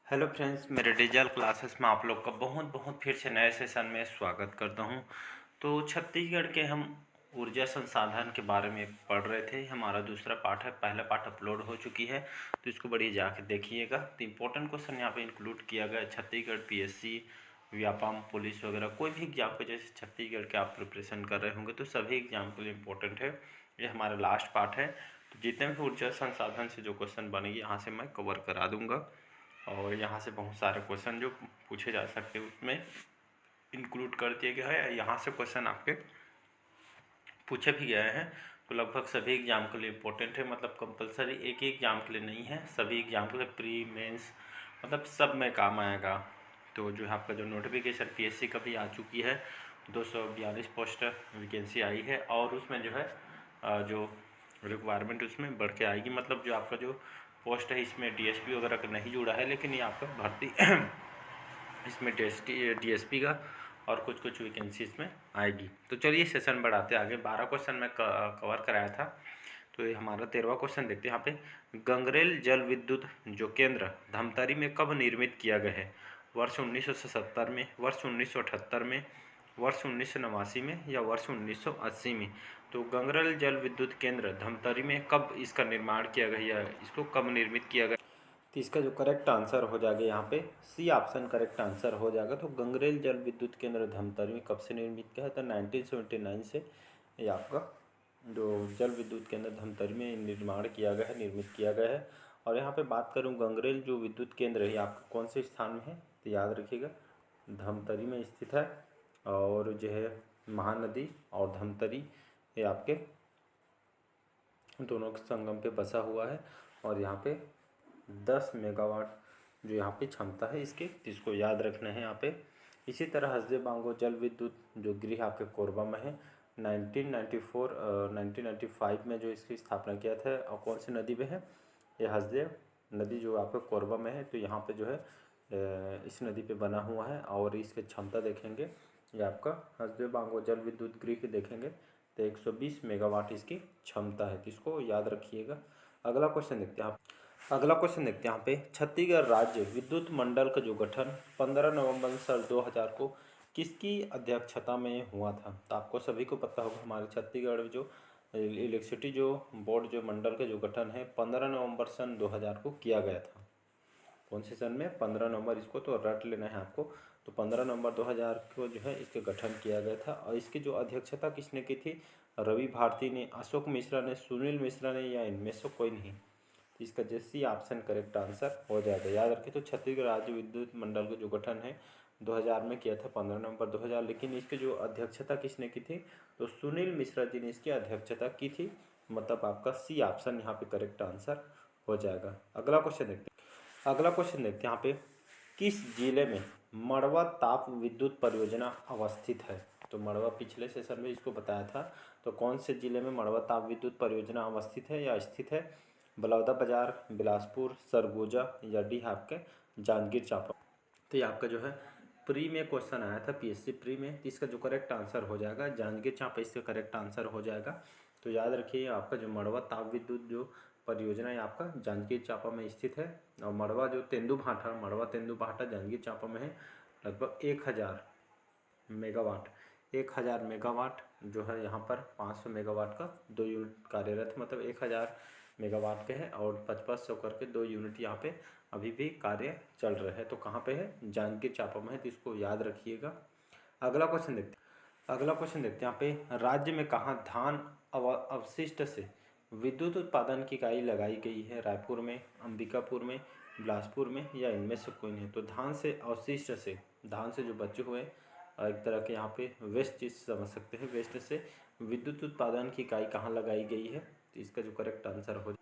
Hello friends, मेरे digital classes में आप लोग का बहुत बहुत फिर से नए सेशन में स्वागत करता हूं। तो छत्तीसगढ़ के हम ऊर्जा संसाधन के बारे में पढ़ रहे थे। हमारा दूसरा पार्ट है, पहला पार्ट अपलोड हो चुकी है, तो इसको बढ़िया जाके देखिएगा। तो इम्पोर्टेंट क्वेश्चन यहाँ पे इंक्लूड किया गया है। छत्तीसगढ़ पीएससी, व्यापम, पुलिस वगैरह कोई भी एग्जाम को जैसे छत्तीसगढ़ के आप प्रिपरेशन कर रहे होंगे तो सभी एग्जाम के लिए इम्पोर्टेंट है। ये हमारा लास्ट पार्ट है, तो जितने भी ऊर्जा संसाधन से जो क्वेश्चन बनेगी यहाँ से मैं कवर करा दूँगा। और यहाँ से बहुत सारे क्वेश्चन जो पूछे जा सकते हैं उसमें इंक्लूड कर दिया गया है। यहाँ से क्वेश्चन आपके पूछे भी गए हैं, तो लगभग सभी एग्जाम के लिए इम्पोर्टेंट है। मतलब कंपलसरी एक ही एग्जाम के लिए नहीं है, सभी एग्जाम के लिए, प्री मेंस मतलब सब में काम आएगा। तो जो है आपका जो नोटिफिकेशन पीएससी का भी आ चुकी है, 242 पोस्ट वैकेंसी आई है और उसमें जो है जो रिक्वायरमेंट उसमें बढ़ के आएगी। मतलब जो आपका जो पोस्ट है इसमें डीएसपी वगैरह का नहीं जुड़ा है, लेकिन ये आपका भर्ती इसमें डीएसपी का और कुछ कुछ वैकेंसी इसमें आएगी। तो चलिए सेशन बढ़ाते आगे। 12 क्वेश्चन मैं कवर कराया था, तो ये हमारा 13वां क्वेश्चन देखते हैं। यहाँ पे गंगरेल जल विद्युत जो केंद्र धमतरी में कब निर्मित किया गया है? वर्ष 1977 में, वर्ष 1978 में, वर्ष 1989 में या वर्ष 1980 में? तो गंगरेल जल विद्युत केंद्र धमतरी में कब इसका निर्माण किया गया है, इसको कब निर्मित किया गया? तो इसका जो करेक्ट आंसर हो जाएगा यहाँ पे सी ऑप्शन करेक्ट आंसर हो जाएगा। तो गंगरेल जल विद्युत केंद्र धमतरी में कब से निर्मित किया है? तो 1979 से ये आपका जो जल विद्युत केंद्र धमतरी में निर्माण किया गया है, निर्मित किया गया है। और यहाँ पे बात करूँ गंगरेल जो विद्युत केंद्र है आपका कौन से स्थान में है, तो याद रखिएगा धमतरी में स्थित है। और जो है महानदी और धमतरी ये आपके दोनों के संगम पे बसा हुआ है। और यहाँ पे 10 मेगावाट जो यहाँ पे क्षमता है इसके, इसको याद रखना है यहाँ पे। इसी तरह हसदेव बांगो जल विद्युत जो गृह आपके कोरबा में है, 1995 में जो इसकी स्थापना किया था। और कौन सी नदी में है? ये हसदेव नदी जो आपके कोरबा में है। तो यहाँ पे जो है इस नदी पे बना हुआ है। और इसकी क्षमता देखेंगे, ये आपका हसदेव बांगो जल विद्युत गृह देखेंगे तो 120 मेगावाट इसकी क्षमता है, तो इसको याद रखिएगा। अगला क्वेश्चन देखते हैं। अगला क्वेश्चन देखते हैं यहाँ पे, छत्तीसगढ़ राज्य विद्युत मंडल का जो गठन 15 नवंबर सन 2000 को किसकी अध्यक्षता में हुआ था? तो आपको सभी को पता होगा हमारे छत्तीसगढ़ जो इलेक्ट्रिसिटी जो बोर्ड जो मंडल का जो गठन है 15 नवंबर सन 2000 को किया गया था। कौन से सन में? 15 नवंबर, इसको तो रट लेना है आपको। तो 15 नवंबर 2000 को जो है इसके गठन किया गया था। और इसकी जो अध्यक्षता किसने की थी? रवि भारती ने, अशोक मिश्रा ने, सुनील मिश्रा ने, या इनमें से कोई नहीं? तो इसका जैसी ऑप्शन करेक्ट आंसर हो जाएगा। याद रखें, तो छत्तीसगढ़ राज्य विद्युत मंडल का जो गठन है 2000 में किया था, 15 नवंबर 2000। लेकिन इसकी जो अध्यक्षता किसने की थी? तो सुनील मिश्रा जी ने इसकी अध्यक्षता की थी। मतलब आपका सी ऑप्शन यहाँ पे करेक्ट आंसर हो जाएगा। अगला क्वेश्चन देखते हैं। अगला क्वेश्चन देखते हैं यहाँ पे, किस जिले में मड़वा ताप विद्युत परियोजना अवस्थित है? तो मड़वा पिछले सेशन में इसको बताया था। तो कौन से जिले में मड़वा ताप विद्युत परियोजना अवस्थित है या स्थित है? बलौदाबाजार, बिलासपुर, सरगुजा या डी आपके जांजगीर चांपा? तो ये आपका जो है प्री में क्वेश्चन आया था, पीएससी प्री में। तो इसका जो करेक्ट आंसर हो जाएगा जांजगीर चांपा, इसका करेक्ट आंसर हो जाएगा। तो याद रखिए आपका जो मड़वा ताप विद्युत जो परियोजना है आपका जांजगीर चांपा में स्थित है। और मड़वा जो तेंदूभाटा, मड़वा तेंदूभाटा जांजगीर चांपा में है। लगभग 1000 मेगावाट, 1000 मेगावाट जो है यहाँ पर 500 मेगावाट का 2 यूनिट कार्यरत, मतलब 1000 मेगावाट के हैं और 5500 करके 2 यूनिट यहाँ पे अभी भी कार्य चल रहे हैं। तो कहाँ पे है? जांजगीर चांपा में है, तो इसको याद रखिएगा। अगला क्वेश्चन देखते हैं। अगला क्वेश्चन देखते हैं यहाँ पे, राज्य में कहाँ धान अवशिष्ट से विद्युत उत्पादन की इकाई लगाई गई है? रायपुर में, अंबिकापुर में, बिलासपुर में या इनमें से कोई नहीं? तो धान से अवशिष्ट से, धान से जो बचे हुए एक तरह के यहाँ पे वेस्ट चीज समझ सकते हैं, वेस्ट से विद्युत उत्पादन की इकाई कहाँ लगाई गई है? तो इसका जो करेक्ट आंसर हो,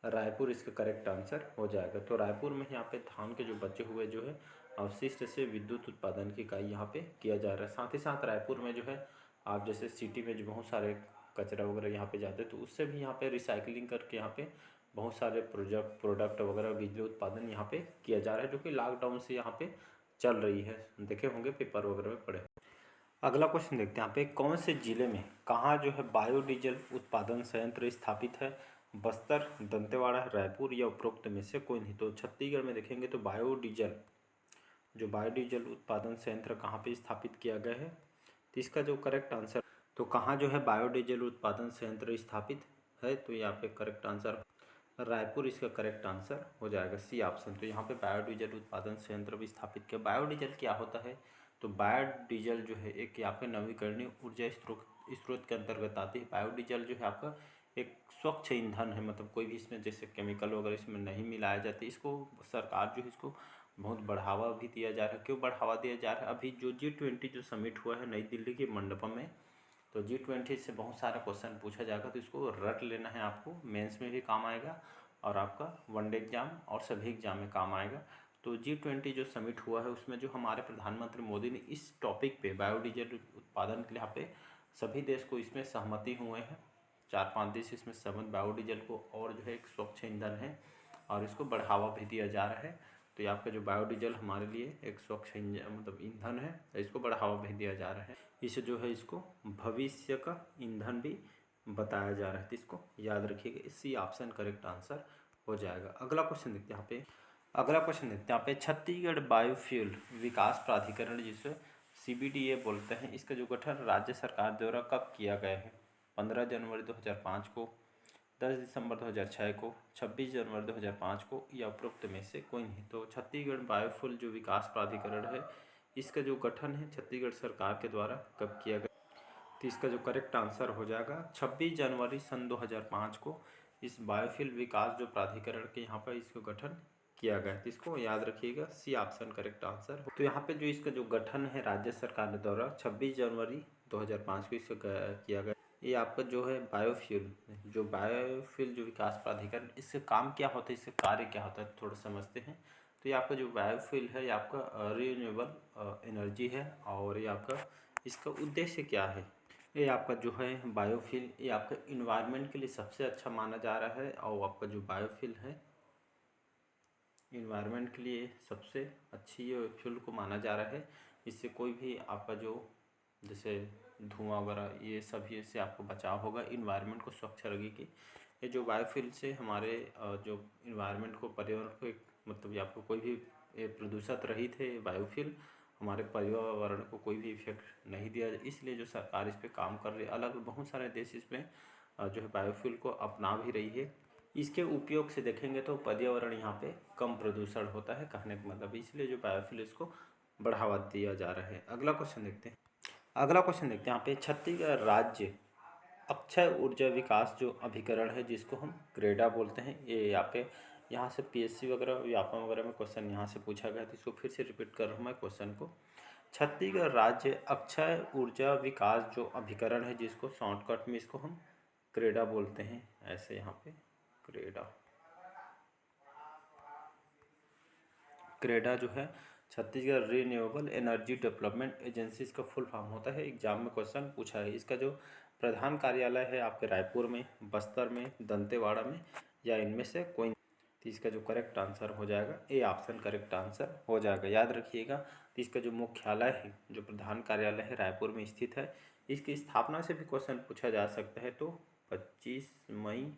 रायपुर इसका करेक्ट आंसर हो जाएगा। तो रायपुर में यहाँ पे धान के जो बचे हुए जो है अवशिष्ट से विद्युत उत्पादन की इकाई यहाँ पे किया जा रहा है। साथ ही साथ रायपुर में जो है आप जैसे सिटी में जो बहुत सारे कचरा वगैरह यहाँ पे जाते हैं, तो उससे भी यहाँ पे रिसाइकलिंग करके यहाँ पे बहुत सारे प्रोडक्ट वगैरह बिजली उत्पादन यहाँ पे किया जा रहा है, जो कि लॉकडाउन से यहाँ पे चल रही है। देखे होंगे पेपर वगैरह में पढ़े। अगला क्वेश्चन देखते हैं यहाँ पे, कौन से जिले में कहाँ जो है बायोडीजल उत्पादन संयंत्र स्थापित है? बस्तर, दंतेवाड़ा, रायपुर या उपरोक्त में से कोई नहीं। तो छत्तीसगढ़ में देखेंगे तो बायोडीजल, जो बायोडीजल उत्पादन संयंत्र कहाँ पे स्थापित किया गया है, तो इसका जो करेक्ट आंसर, तो कहाँ जो है बायोडीजल उत्पादन संयंत्र स्थापित है, तो यहाँ पे करेक्ट आंसर रायपुर इसका करेक्ट आंसर हो जाएगा, सी ऑप्शन। तो यहाँ पे बायोडीजल उत्पादन संयंत्र भी स्थापित किया। बायोडीजल क्या होता है, तो बायोडीजल जो है एक यहाँ पे नवीकरणीय ऊर्जा स्रोत के अंतर्गत आती है। बायोडीजल जो है आपका एक स्वच्छ ईंधन है, मतलब कोई भी इसमें जैसे केमिकल वगैरह इसमें नहीं मिलाया जाता। इसको सरकार जो है इसको बहुत बढ़ावा भी दिया जा रहा है। क्यों बढ़ावा दिया जा रहा है, अभी जो G20 जो समिट हुआ है नई दिल्ली के मंडपम में, तो G20 से बहुत सारा क्वेश्चन पूछा जाएगा, तो इसको रट लेना है आपको, मेंस में भी काम आएगा और आपका वनडे एग्जाम और सभी एग्जाम में काम आएगा। तो G20 जो समिट हुआ है उसमें जो हमारे प्रधानमंत्री मोदी ने इस टॉपिक पे बायोडीजल उत्पादन के लिए यहाँ पे सभी देश को इसमें सहमति हुए हैं, 4-5 देश इसमें सहमत बायोडीजल को, और जो है एक स्वच्छ ईंधन है और इसको बढ़ावा भी दिया जा रहा है। तो ये आपका जो बायोडीजल हमारे लिए एक स्वच्छ मतलब ईंधन है, इसको बढ़ावा भी दिया जा रहा है। इसे जो है इसको भविष्य का ईंधन भी बताया जा रहा है, तो इसको याद रखिएगा, इसी ऑप्शन करेक्ट आंसर हो जाएगा। अगला क्वेश्चन देखते हैं यहाँ पे, अगला क्वेश्चन देखते हैं यहाँ पे, छत्तीसगढ़ बायोफ्यूल विकास प्राधिकरण जिसे CBDA बोलते हैं, इसका जो गठन राज्य सरकार द्वारा कब किया गया है, 15 जनवरी 2005 को, 10 दिसंबर 2006 को, 26 जनवरी 2005 को, या उपरोक्त में से कोई नहीं। तो छत्तीसगढ़ बायोफ्यूल जो विकास प्राधिकरण है इसका जो गठन है छत्तीसगढ़ सरकार के द्वारा कब किया गया, तो इसका जो करेक्ट आंसर हो जाएगा 26 जनवरी सन 2005 को इस बायोफ्यूल विकास जो प्राधिकरण के यहाँ पर इसको गठन किया गया है। तो इसको याद रखिएगा, सी ऑप्शन करेक्ट आंसर। तो यहाँ पे जो इसका जो गठन है राज्य सरकार द्वारा 26 जनवरी 2005 को इसको किया गया। ये आपका जो है बायोफ्यूल जो विकास प्राधिकरण, इससे काम क्या होता है, इससे कार्य क्या होता है थोड़ा समझते हैं। तो ये आपका जो बायोफ्यूल है ये आपका रिन्यूएबल एनर्जी है, और ये आपका इसका उद्देश्य क्या है, ये आपका जो है बायोफ्यूल ये आपका इन्वायरमेंट के लिए सबसे अच्छा माना जा रहा है, और आपका जो बायोफ्यूल है इन्वायरमेंट के लिए सबसे अच्छी ये फ्यूल को माना जा रहा है। इससे कोई भी आपका जो जैसे धुआं वगैरह ये सभी से आपको बचाव होगा, इन्वायरमेंट को स्वच्छ रखेगी। ये जो बायोफ्यूल से हमारे जो इन्वायरमेंट को, पर्यावरण को एक मतलब ये आपको कोई भी प्रदूषित रहित है बायोफ्यूल, हमारे पर्यावरण को कोई भी इफेक्ट नहीं दिया, इसलिए जो सरकार इस पर काम कर रही है। अलग बहुत सारे देश इसमें जो है बायोफ्यूल को अपना भी रही है। इसके उपयोग से देखेंगे तो पर्यावरण यहाँ पे कम प्रदूषण होता है, कहने का मतलब, इसलिए जो बायोफ्यूल इसको बढ़ावा दिया जा रहा है। अगला क्वेश्चन देखते हैं, अगला क्वेश्चन देखते हैं यहाँ पे, छत्तीसगढ़ राज्य अक्षय ऊर्जा विकास जो अभिकरण है जिसको हम क्रेडा बोलते हैं, ये यहाँ से PSC वगैरह व्यापम वगैरह में क्वेश्चन यहाँ से पूछा गया, तो इसको फिर से रिपीट कर रहा हूँ मैं क्वेश्चन को। छत्तीसगढ़ राज्य अक्षय ऊर्जा विकास जो अभिकरण है जिसको शॉर्टकट में इसको हम क्रेडा बोलते हैं, ऐसे यहाँ पे क्रेडा जो है Chhattisgarh renewable energy development agency का फुल फॉर्म होता है। एग्जाम में क्वेश्चन पूछा है। इसका जो प्रधान कार्यालय है आपके रायपुर में, बस्तर में, दंतेवाड़ा में, या इनमें से कोई, तो इसका जो करेक्ट आंसर हो जाएगा ए ऑप्शन करेक्ट आंसर हो जाएगा, याद रखिएगा। तो इसका जो मुख्यालय है, जो प्रधान कार्यालय है रायपुर में स्थित है। इसकी स्थापना से भी क्वेश्चन पूछा जा सकता है, तो 25 मई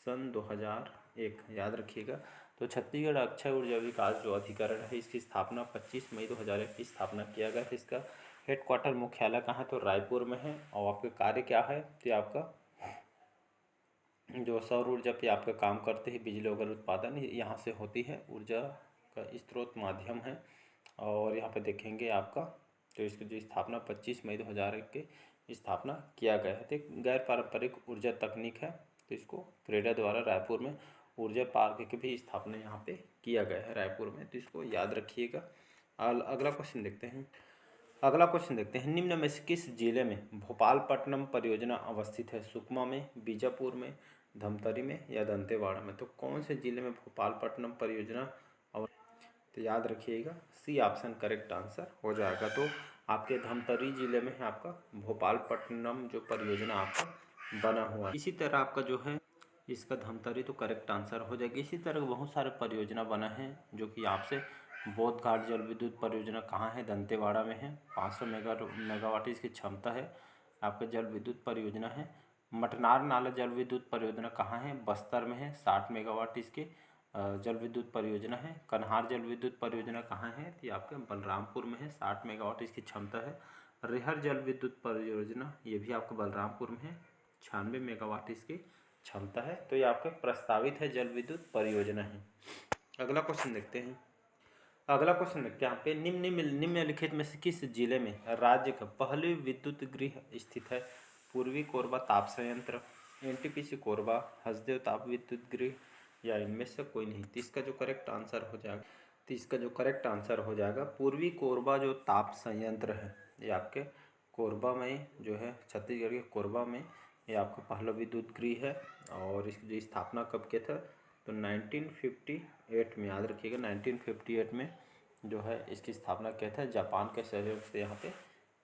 सन 2001, याद रखिएगा। तो छत्तीसगढ़ अक्षय ऊर्जा विकास जो अधिकरण है इसकी स्थापना 25 मई 2001 की स्थापना किया गया है। इसका हेडक्वार्टर मुख्यालय कहाँ है, तो रायपुर में है। और आपका कार्य क्या है, तो आपका जो सौर ऊर्जा पे आपका काम करते हैं, बिजली वगैरह उत्पादन यहाँ से होती है, ऊर्जा का स्रोत माध्यम है। और यहाँ पे देखेंगे आपका, तो इसकी जो स्थापना 25 मई 2001 की स्थापना किया गया है। तो गैर पारंपरिक ऊर्जा तकनीक है, तो इसको क्रेडा द्वारा रायपुर में ऊर्जा पार्क की भी स्थापना यहाँ पे किया गया है रायपुर में, तो इसको याद रखिएगा। अगला क्वेश्चन देखते हैं, अगला क्वेश्चन देखते हैं, निम्न में से किस जिले में भोपालपट्टनम परियोजना अवस्थित है, सुकमा में, बीजापुर में, धमतरी में, या दंतेवाड़ा में। तो कौन से जिले में भोपालपट्टनम परियोजना, तो याद रखिएगा सी ऑप्शन करेक्ट आंसर हो जाएगा। तो आपके धमतरी जिले में है आपका भोपालपट्टनम जो परियोजना आपका बना हुआ है। इसी तरह आपका जो है इसका धमतरी तो करेक्ट आंसर हो जाएगी। इसी तरह बहुत सारे परियोजना बना है, जो कि आपसे बोध घाट जल विद्युत परियोजना कहाँ है, दंतेवाड़ा में है, 500 मेगावाट इसकी क्षमता है। आपका जल विद्युत परियोजना है मटनार नाला जल विद्युत परियोजना कहाँ है? बस्तर में है, 60 मेगावाट इसकी जल विद्युत परियोजना है। कन्हार जल विद्युत परियोजना कहाँ है? तो ये आपके बलरामपुर में है, 60 मेगावाट इसकी क्षमता है। रेहर जल विद्युत परियोजना ये भी आपके बलरामपुर में है, 96 मेगावाट इसकी क्षमता है। तो ये आपके प्रस्तावित है जल विद्युत परियोजना है। अगला क्वेश्चन देखते हैं। अगला क्वेश्चन देखते हैं यहाँ पे, निम्नलिखित में से किस जिले में राज्य का पहले विद्युत गृह स्थित है? पूर्वी कोरबा ताप संयंत्र, एनटीपीसी कोरबा, हसदेव ताप विद्युत गृह, या इनमें से कोई नहीं। तो इसका जो करेक्ट आंसर हो जाएगा पूर्वी कोरबा जो ताप संयंत्र है, ये आपके कोरबा में जो है, छत्तीसगढ़ के कोरबा में ये आपका पहला विद्युत गृह है। और इसकी जो स्थापना कब किया था? तो 1958 में, याद रखिएगा 1958 में जो है इसकी स्थापना किया था, जापान के सहयोग से यहाँ पे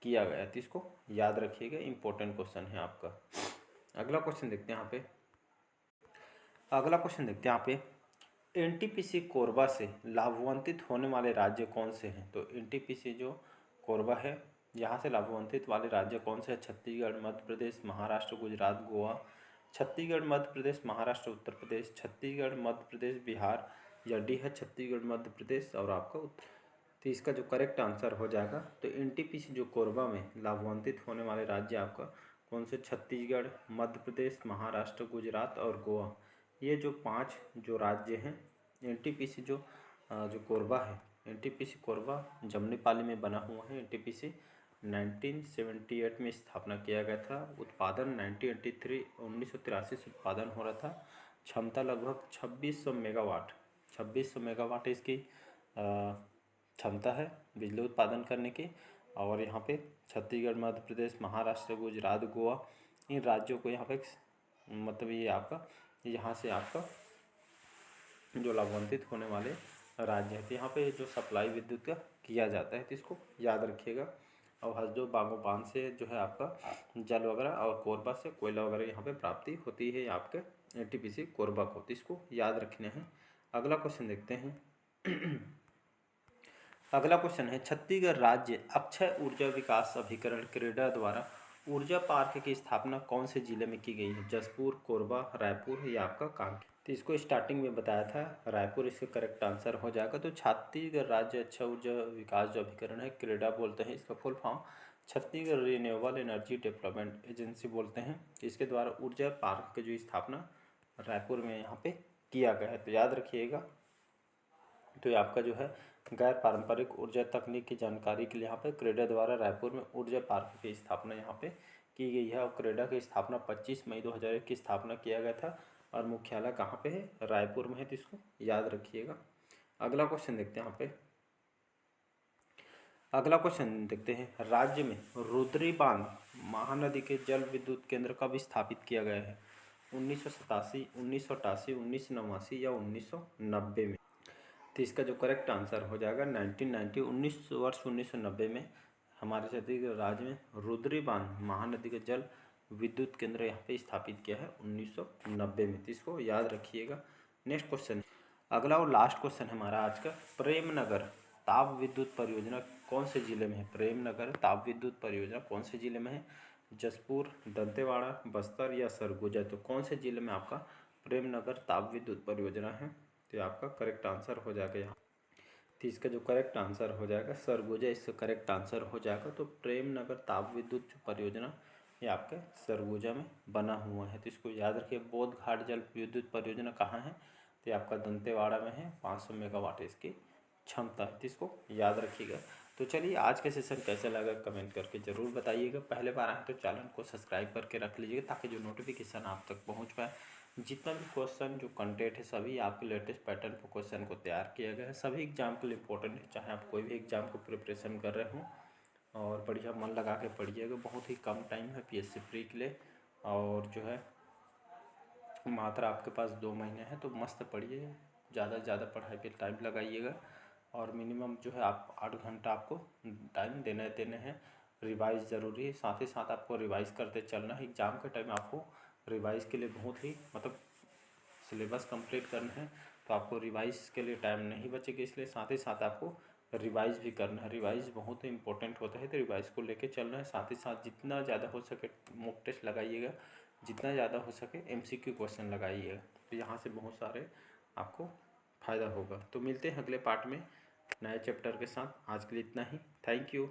किया गया। तो इसको याद रखिएगा, इंपॉर्टेंट क्वेश्चन है आपका। अगला क्वेश्चन देखते हैं यहाँ पे, एनटीपीसी कोरबा से लाभान्वित होने वाले राज्य कौन से हैं? तो एनटीपीसी जो कोरबा है यहाँ से लाभान्वित वाले राज्य कौन से हैं? छत्तीसगढ़, मध्य प्रदेश, महाराष्ट्र, गुजरात, गोवा। छत्तीसगढ़, मध्य प्रदेश, महाराष्ट्र, उत्तर प्रदेश। छत्तीसगढ़, मध्य प्रदेश, बिहार, या डी है छत्तीसगढ़, मध्य प्रदेश और आपका उत्तर। तो इसका जो करेक्ट आंसर हो जाएगा, तो एनटीपीसी जो कोरबा में लाभान्वित होने वाले राज्य आपका कौन से? छत्तीसगढ़, मध्य प्रदेश, महाराष्ट्र, गुजरात और गोवा। ये जो 5 जो राज्य हैं, एनटीपीसी जो कोरबा है, एनटीपीसी कोरबा जमनीपाली में बना हुआ है। एनटीपीसी 1978 में स्थापना किया गया था। उत्पादन 1983 से उत्पादन हो रहा था। क्षमता लगभग 2600 मेगावाट इसकी क्षमता है बिजली उत्पादन करने की। और यहाँ पे छत्तीसगढ़, मध्य प्रदेश, महाराष्ट्र, गुजरात, गोवा, इन राज्यों को यहाँ पे मतलब ये आपका यहाँ से आपका जो लाभान्वित होने वाले राज्य हैं। तो यहाँ पे जो सप्लाई विद्युत का किया जाता है, तो इसको याद रखिएगा। और हसदेव बागों से जो है आपका जल वगैरह, और कोरबा से कोयला वगैरह यहाँ पे प्राप्ति होती है आपके एनटीपीसी कोरबा को। तो इसको याद रखना है। अगला क्वेश्चन देखते हैं। अगला क्वेश्चन है, छत्तीसगढ़ राज्य अक्षय ऊर्जा विकास अभिकरण क्रेडा द्वारा ऊर्जा पार्क की स्थापना कौन से जिले में की गई है? जशपुर, कोरबा, रायपुर या आपका कांकेर। तो इसको स्टार्टिंग में बताया था, रायपुर इसका करेक्ट आंसर हो जाएगा। तो छत्तीसगढ़ राज्य अक्षय ऊर्जा विकास जो अभिकरण है, क्रेडा बोलते हैं इसका full form, Chhattisgarh renewable energy development agency बोलते हैं। इसके द्वारा ऊर्जा पार्क की जो स्थापना रायपुर में यहाँ पे किया गया है, तो याद रखिएगा। तो ये आपका जो है गैर पारंपरिक ऊर्जा तकनीक की जानकारी के लिए यहाँ पे क्रेडा द्वारा रायपुर में ऊर्जा पार्क की स्थापना यहाँ पे की गई है। और क्रेडा की स्थापना 25 मई 2001 की स्थापना किया गया था। और मुख्यालय कहाँ पे है? रायपुर में है। तो इसको याद रखिएगा। अगला क्वेश्चन देखते हैं यहाँ पे। अगला क्वेश्चन देखते हैं, राज्य में रुद्री बांध महानदी के जल विद्युत केंद्र कब स्थापित किया गया है? 1987, 1988, 1989 या 1990 में। तो इसका जो करेक्ट आंसर हो जाएगा 1990 में हमारे छत्तीसगढ़ राज्य में रुद्री बांध महानदी के जल विद्युत केंद्र यहाँ पे स्थापित किया है 1990 में। तो इसको याद रखिएगा। नेक्स्ट क्वेश्चन, अगला और लास्ट क्वेश्चन है हमारा आज का, प्रेमनगर ताप विद्युत परियोजना कौन से जिले में है? प्रेमनगर ताप विद्युत परियोजना कौन से जिले में है? जशपुर, दंतेवाड़ा, बस्तर या सरगुजा। तो कौन से जिले में आपका प्रेमनगर ताप विद्युत परियोजना है? तो आपका करेक्ट आंसर हो जाएगा यहाँ। तो इसका जो करेक्ट आंसर हो जाएगा सरगुजा, इसका करेक्ट आंसर हो जाएगा। तो प्रेमनगर ताप विद्युत परियोजना ये आपके सरगुजा में बना हुआ है। तो इसको याद रखिए। बोध घाट जल विद्युत परियोजना कहाँ है? तो आपका दंतेवाड़ा में है, 500 मेगावाट इसकी क्षमता है। तो इसको याद रखिएगा। तो चलिए, आज का सेशन कैसा लगा कमेंट करके ज़रूर बताइएगा। पहले बार आए तो चैनल को सब्सक्राइब करके रख लीजिएगा ताकि जो नोटिफिकेशन आप तक पहुंच पाए। जितना भी क्वेश्चन जो कंटेंट है सभी आपके लेटेस्ट पैटर्न पर क्वेश्चन को तैयार किया गया है। सभी एग्जाम के लिए इंपॉर्टेंट है, चाहे आप कोई भी एग्जाम को प्रिपरेशन कर रहे हों। और बढ़िया मन लगा के पढ़िएगा। बहुत ही कम टाइम है पीएससी प्री के लिए, और जो है मात्र आपके पास 2 महीने हैं। तो मस्त पढ़िए, ज़्यादा से ज़्यादा पढ़ाई पे टाइम लगाइएगा। और मिनिमम जो है आप 8 घंटा आपको टाइम देने हैं। रिवाइज़ ज़रूरी है, साथ ही साथ आपको रिवाइज़ करते चलना है। एग्ज़ाम के टाइम आपको रिवाइज़ के लिए बहुत ही मतलब सिलेबस कंप्लीट करना है, तो आपको रिवाइज़ के लिए टाइम नहीं बचेगा। इसलिए साथ ही साथ आपको रिवाइज़ भी करना है। रिवाइज़ बहुत ही इंपॉर्टेंट होता है, तो रिवाइज़ को लेके चलना है। साथ ही साथ जितना ज़्यादा हो सके मॉक टेस्ट लगाइएगा। जितना ज़्यादा हो सके MCQ क्वेश्चन लगाइएगा, तो यहाँ से बहुत सारे आपको फ़ायदा होगा। तो मिलते हैं अगले पार्ट में नए चैप्टर के साथ। आज के लिए इतना ही। Thank you.